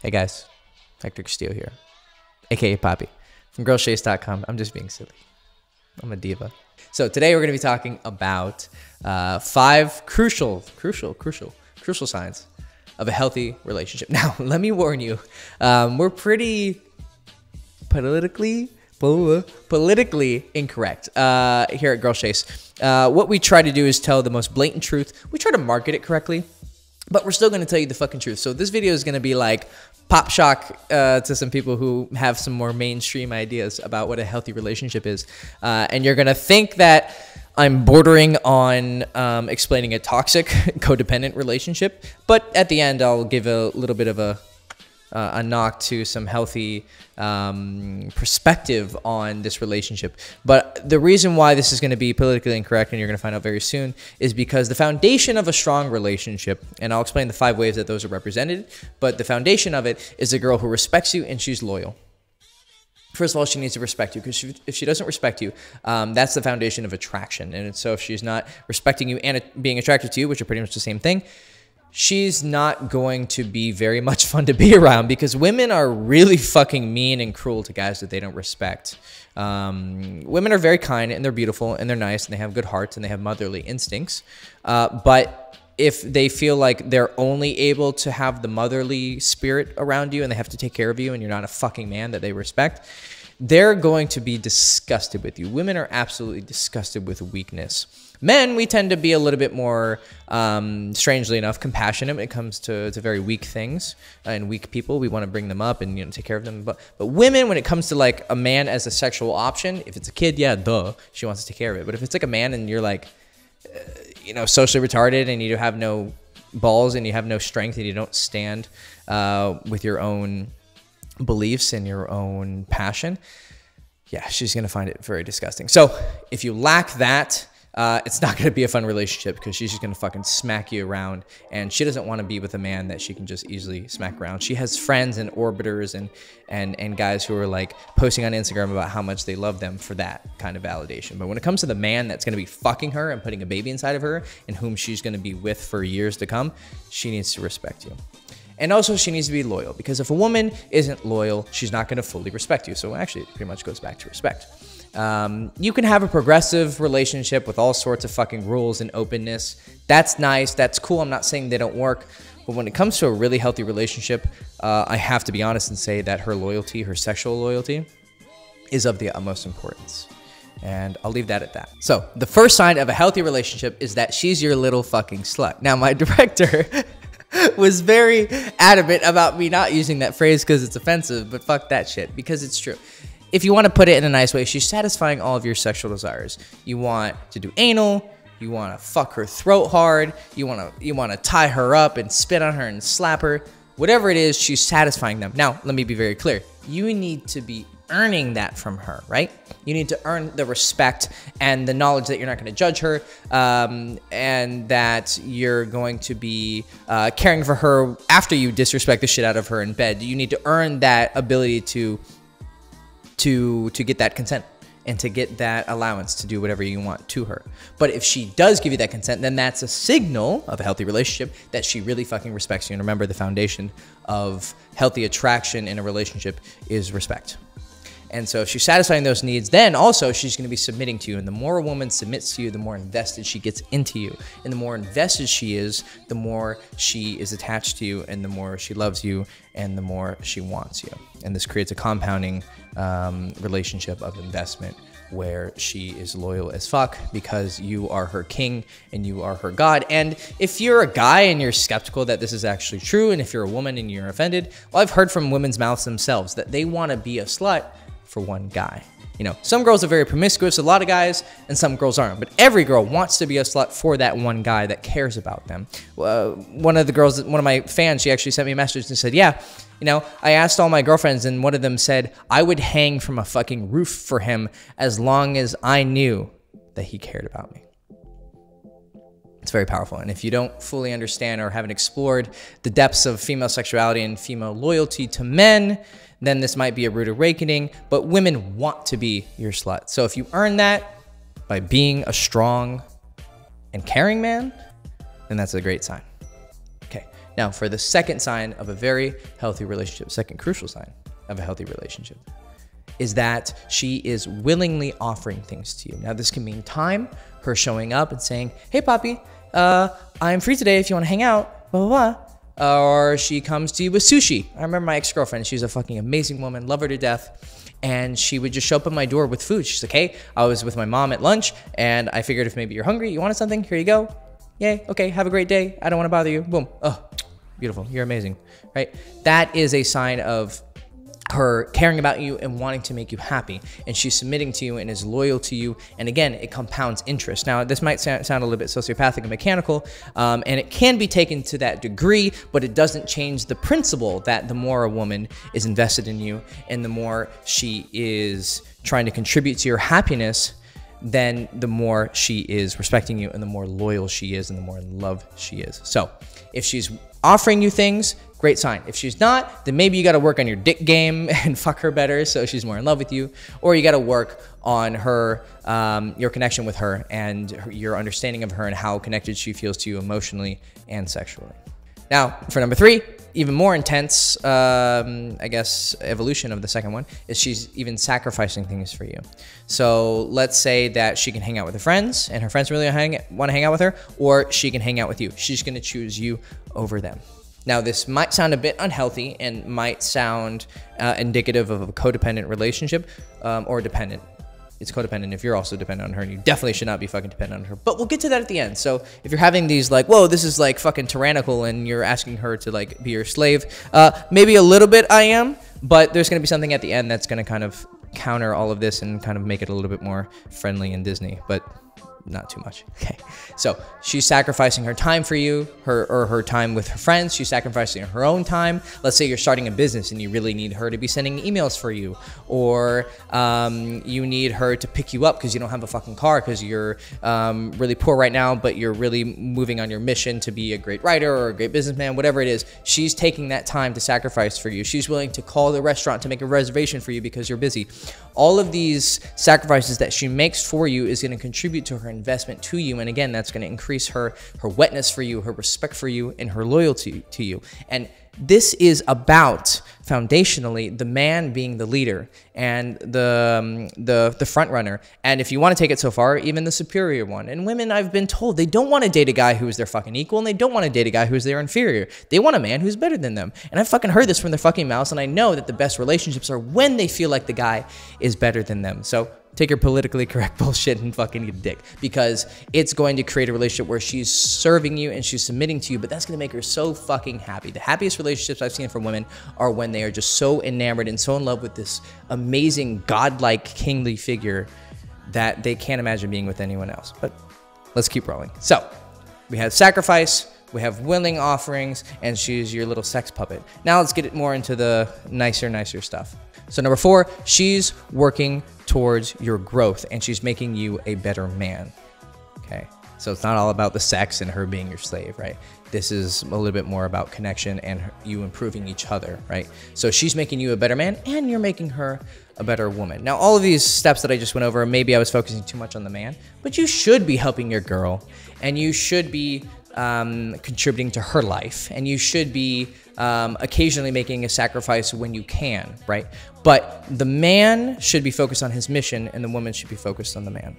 Hey guys, Hector Castillo here, aka Poppy, from girlchase.com. I'm just being silly. I'm a diva. So today we're going to be talking about 5 crucial signs of a healthy relationship. Now, let me warn you, we're pretty politically incorrect here at Girl Chase. What we try to do is tell the most blatant truth. We try to market it correctly, but we're still going to tell you the fucking truth. So this video is going to be like pop shock to some people who have some more mainstream ideas about what a healthy relationship is. And you're going to think that I'm bordering on explaining a toxic, codependent relationship. But at the end, I'll give a little bit of a knock to some healthy perspective on this relationship. But the reason why this is going to be politically incorrect, and you're going to find out very soon, is because the foundation of a strong relationship, and I'll explain the 5 ways that those are represented, but the foundation of it is a girl who respects you and she's loyal. First of all, she needs to respect you, because if she doesn't respect you, that's the foundation of attraction. And so if she's not respecting you and being attracted to you, which are pretty much the same thing, she's not going to be very much fun to be around, because women are really fucking mean and cruel to guys that they don't respect. Women are very kind and they're beautiful and they're nice and they have good hearts and they have motherly instincts. But if they feel like they're only able to have the motherly spirit around you and they have to take care of you and you're not a fucking man that they respect, they're going to be disgusted with you. Women are absolutely disgusted with weakness. Men, we tend to be a little bit more, strangely enough, compassionate when it comes to very weak things and weak people. We want to bring them up and, take care of them. But women, when it comes to like a man as a sexual option, if it's a kid, yeah, duh, she wants to take care of it. But if it's like a man and you're like, socially retarded and you have no balls and you have no strength and you don't stand with your own beliefs and your own passion, yeah, she's going to find it very disgusting. So if you lack that, it's not going to be a fun relationship, because she's just going to fucking smack you around, and she doesn't want to be with a man that she can just easily smack around. She has friends and orbiters and guys who are like posting on Instagram about how much they love them for that kind of validation. But when it comes to the man that's going to be fucking her and putting a baby inside of her and whom she's going to be with for years to come, she needs to respect you. And also, she needs to be loyal, because if a woman isn't loyal, she's not going to fully respect you. So actually, it pretty much goes back to respect. You can have a progressive relationship with all sorts of fucking rules and openness. That's nice. That's cool. I'm not saying they don't work. But when it comes to a really healthy relationship, I have to be honest and say that her loyalty, her sexual loyalty, is of the utmost importance. And I'll leave that at that. So the first sign of a healthy relationship is that she's your little fucking slut. Now, my director was very adamant about me not using that phrase because it's offensive, but fuck that shit, because it's true. If you want to put it in a nice way, she's satisfying all of your sexual desires. You want to do anal, you want to fuck her throat hard, you want to tie her up and spit on her and slap her. Whatever it is, she's satisfying them. Now, let me be very clear. You need to be earning that from her, right? You need to earn the respect and the knowledge that you're not going to judge her, and that you're going to be caring for her after you disrespect the shit out of her in bed. You need to earn that ability to get that consent and to get that allowance to do whatever you want to her. But if she does give you that consent, then that's a signal of a healthy relationship that she really fucking respects you. And remember, the foundation of healthy attraction in a relationship is respect. And so if she's satisfying those needs, then also she's going to be submitting to you. And the more a woman submits to you, the more invested she gets into you. And the more invested she is, the more she is attached to you, and the more she loves you, and the more she wants you. And this creates a compounding relationship of investment, where she is loyal as fuck because you are her king and you are her god. And if you're a guy and you're skeptical that this is actually true, and if you're a woman and you're offended, well, I've heard from women's mouths themselves that they want to be a slut for one guy. Some girls are very promiscuous, a lot of guys, and some girls aren't. But every girl wants to be a slut for that one guy that cares about them. One of my fans, she actually sent me a message and said, yeah, I asked all my girlfriends, and one of them said, I would hang from a fucking roof for him as long as I knew that he cared about me. It's very powerful. And if you don't fully understand or haven't explored the depths of female sexuality and female loyalty to men, then this might be a rude awakening. But women want to be your slut. So if you earn that by being a strong and caring man, then that's a great sign. Okay. Now, for the second sign of a very healthy relationship, second crucial sign of a healthy relationship, is that she is willingly offering things to you. Now, this can mean time, her showing up and saying, hey, Poppy, I'm free today if you want to hang out, blah, blah, blah. Or she comes to you with sushi. I remember my ex-girlfriend. She's a fucking amazing woman, love her to death. And she would just show up at my door with food. She's like, hey, I was with my mom at lunch, and I figured if maybe you're hungry, you wanted something, here you go. Yay, okay, have a great day. I don't want to bother you. Boom. Oh, beautiful. You're amazing, right? That is a sign of her caring about you and wanting to make you happy, and she's submitting to you and is loyal to you. And again, it compounds interest. Now, this might sound a little bit sociopathic and mechanical, and it can be taken to that degree, but it doesn't change the principle that the more a woman is invested in you and the more she is trying to contribute to your happiness, then the more she is respecting you and the more loyal she is and the more in love she is. So if she's offering you things, great sign. If she's not, then maybe you got to work on your dick game and fuck her better so she's more in love with you, or you got to work on her, your connection with her and your understanding of her and how connected she feels to you emotionally and sexually. Now, for number 3, even more intense, I guess, evolution of the second one is she's even sacrificing things for you. So let's say that she can hang out with her friends and her friends really want to hang out with her, or she can hang out with you. She's going to choose you over them. Now, this might sound a bit unhealthy and might sound indicative of a codependent relationship or dependent. It's codependent if you're also dependent on her, and you definitely should not be fucking dependent on her. But we'll get to that at the end. So if you're having these like, whoa, this is like fucking tyrannical and you're asking her to like be your slave, maybe a little bit I am, but there's going to be something at the end that's going to kind of counter all of this and kind of make it a little bit more friendly and Disney, but not too much. Okay. So she's sacrificing her time for you, her time with her friends. She's sacrificing her own time. Let's say you're starting a business and you really need her to be sending emails for you, or you need her to pick you up because you don't have a fucking car because you're really poor right now, but you're really moving on your mission to be a great writer or a great businessman, whatever it is. She's taking that time to sacrifice for you. She's willing to call the restaurant to make a reservation for you because you're busy. All of these sacrifices that she makes for you is going to contribute to her investment to you, and again, that's going to increase her wetness for you, her respect for you, and her loyalty to you. And this is about, foundationally, the man being the leader and the front runner, and if you want to take it so far, even the superior one. And women, I've been told, they don't want to date a guy who's their fucking equal, and they don't want to date a guy who's their inferior. They want a man who's better than them. And I've fucking heard this from their fucking mouths, and I know that the best relationships are when they feel like the guy is better than them. So take your politically correct bullshit and fucking eat a dick, because it's going to create a relationship where she's serving you and she's submitting to you, but that's going to make her so fucking happy. The happiest relationships I've seen from women are when they are just so enamored and so in love with this amazing godlike kingly figure that they can't imagine being with anyone else. But let's keep rolling. So we have sacrifice, we have willing offerings, and she's your little sex puppet. Now let's get it more into the nicer stuff. So number 4, she's working towards your growth and she's making you a better man. Okay. So it's not all about the sex and her being your slave, right? This is a little bit more about connection and you improving each other, right? So she's making you a better man and you're making her a better woman. Now, all of these steps that I just went over, maybe I was focusing too much on the man, but you should be helping your girl and you should be contributing to her life, and you should be occasionally making a sacrifice when you can, right? But the man should be focused on his mission and the woman should be focused on the man.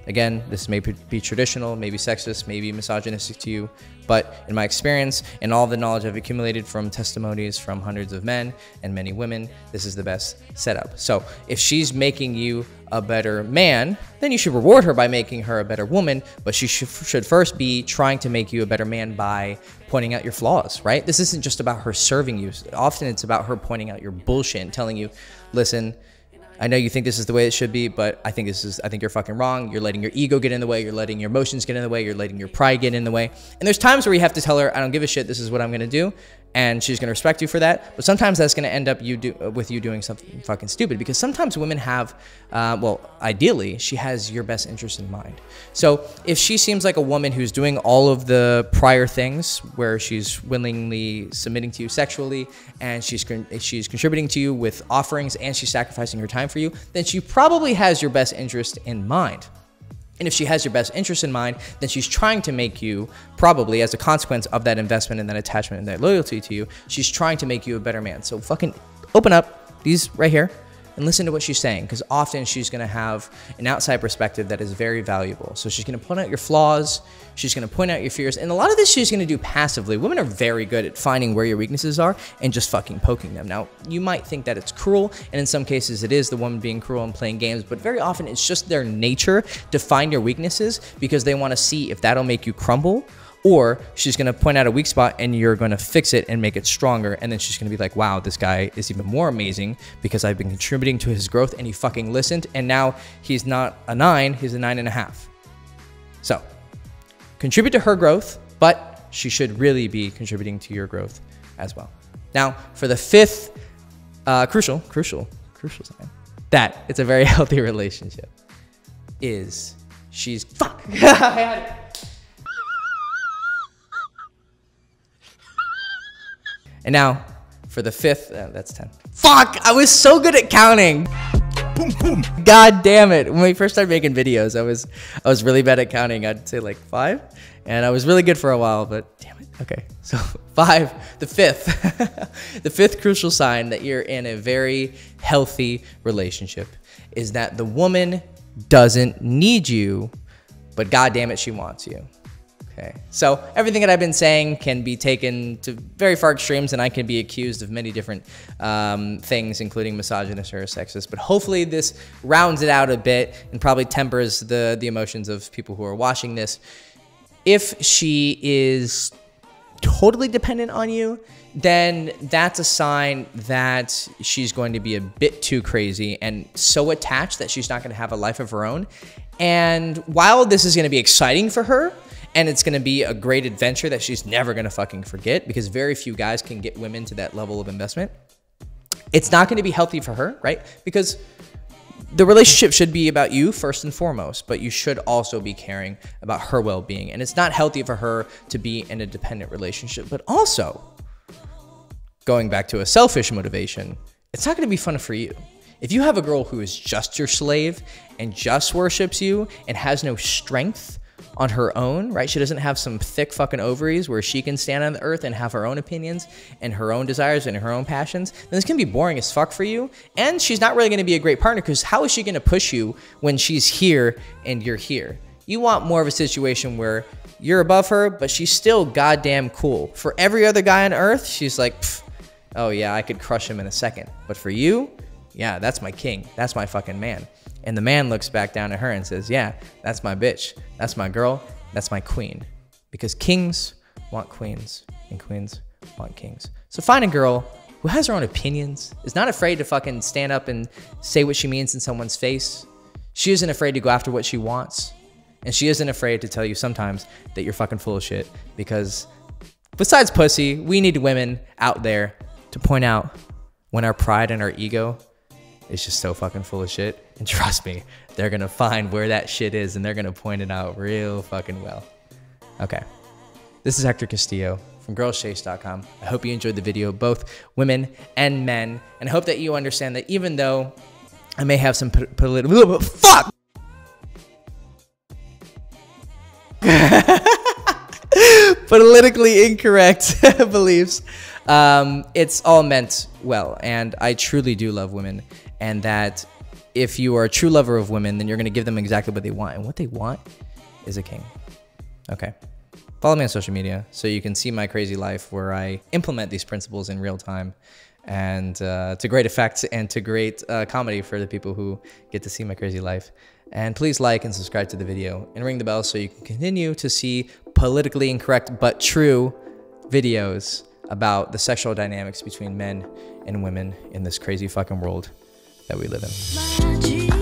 Again, this may be traditional, maybe sexist, maybe misogynistic to you, but in my experience and all the knowledge I've accumulated from testimonies from hundreds of men and many women, this is the best setup. So if she's making you a better man, then you should reward her by making her a better woman, but she should first be trying to make you a better man by pointing out your flaws, right? This isn't just about her serving you. Often it's about her pointing out your bullshit and telling you, listen, I know you think this is the way it should be, but I think you're fucking wrong. You're letting your ego get in the way. You're letting your emotions get in the way. You're letting your pride get in the way. And there's times where you have to tell her, I don't give a shit. This is what I'm going to do. And she's going to respect you for that. But sometimes that's going to end up with you doing something fucking stupid, because sometimes women have, well, ideally, she has your best interest in mind. So if she seems like a woman who's doing all of the prior things where she's willingly submitting to you sexually and she's contributing to you with offerings and she's sacrificing her time for you, then she probably has your best interest in mind. And if she has your best interest in mind, then she's trying to make you, probably as a consequence of that investment and that attachment and that loyalty to you, she's trying to make you a better man. So fucking open up these right here and listen to what she's saying, because often she's going to have an outside perspective that is very valuable. So she's going to point out your flaws. She's going to point out your fears. And a lot of this she's going to do passively. Women are very good at finding where your weaknesses are and just fucking poking them. Now, you might think that it's cruel, and in some cases it is the woman being cruel and playing games, but very often it's just their nature to find your weaknesses because they want to see if that'll make you crumble, or she's going to point out a weak spot and you're going to fix it and make it stronger. And then she's going to be like, wow, this guy is even more amazing because I've been contributing to his growth and he fucking listened. And now he's not a 9, he's a 9.5. So contribute to her growth, but she should really be contributing to your growth as well. Now, for the 5th crucial sign that it's a very healthy relationship is she's fuck. I had it. And now for the 5th, that's 10. Fuck, I was so good at counting. Boom, boom. God damn it. When we first started making videos, I was really bad at counting. I'd say like 5, and I was really good for a while, but damn it. Okay, so 5, the 5th, the 5th crucial sign that you're in a very healthy relationship is that the woman doesn't need you, but God damn it, she wants you. Okay, so everything that I've been saying can be taken to very far extremes, and I can be accused of many different things, including misogynist or sexist, but hopefully this rounds it out a bit and probably tempers the emotions of people who are watching this. If she is totally dependent on you, then that's a sign that she's going to be a bit too crazy and so attached that she's not going to have a life of her own. And while this is going to be exciting for her, and it's going to be a great adventure that she's never going to fucking forget, because very few guys can get women to that level of investment, it's not going to be healthy for her, right? Because the relationship should be about you first and foremost, but you should also be caring about her well-being. And it's not healthy for her to be in a dependent relationship. But also, going back to a selfish motivation, it's not going to be fun for you. If you have a girl who is just your slave and just worships you and has no strength on her own, right? She doesn't have some thick fucking ovaries where she can stand on the earth and have her own opinions and her own desires and her own passions, then it's gonna be boring as fuck for you. And she's not really gonna be a great partner, because how is she gonna push you when she's here and you're here? You want more of a situation where you're above her, but she's still goddamn cool. For every other guy on earth, she's like, oh yeah, I could crush him in a second. But for you, yeah, that's my king. That's my fucking man. And the man looks back down at her and says, yeah, that's my bitch. That's my girl. That's my queen. Because kings want queens and queens want kings. So find a girl who has her own opinions, is not afraid to fucking stand up and say what she means in someone's face. She isn't afraid to go after what she wants. And she isn't afraid to tell you sometimes that you're fucking full of shit. Because besides pussy, we need women out there to point out when our pride and our ego is just so fucking full of shit. And trust me, they're gonna find where that shit is and they're gonna point it out real fucking well. Okay, this is Hector Castillo from girlschase.com. I hope you enjoyed the video, both women and men. And I hope that you understand that even though I may have some political, fuck! politically incorrect beliefs, it's all meant well. And I truly do love women. And that if you are a true lover of women, then you're going to give them exactly what they want. And what they want is a king. Okay. Follow me on social media so you can see my crazy life where I implement these principles in real time, and to great effect and to great comedy for the people who get to see my crazy life. And please like and subscribe to the video and ring the bell so you can continue to see politically incorrect but true videos about the sexual dynamics between men and women in this crazy fucking world that we live in.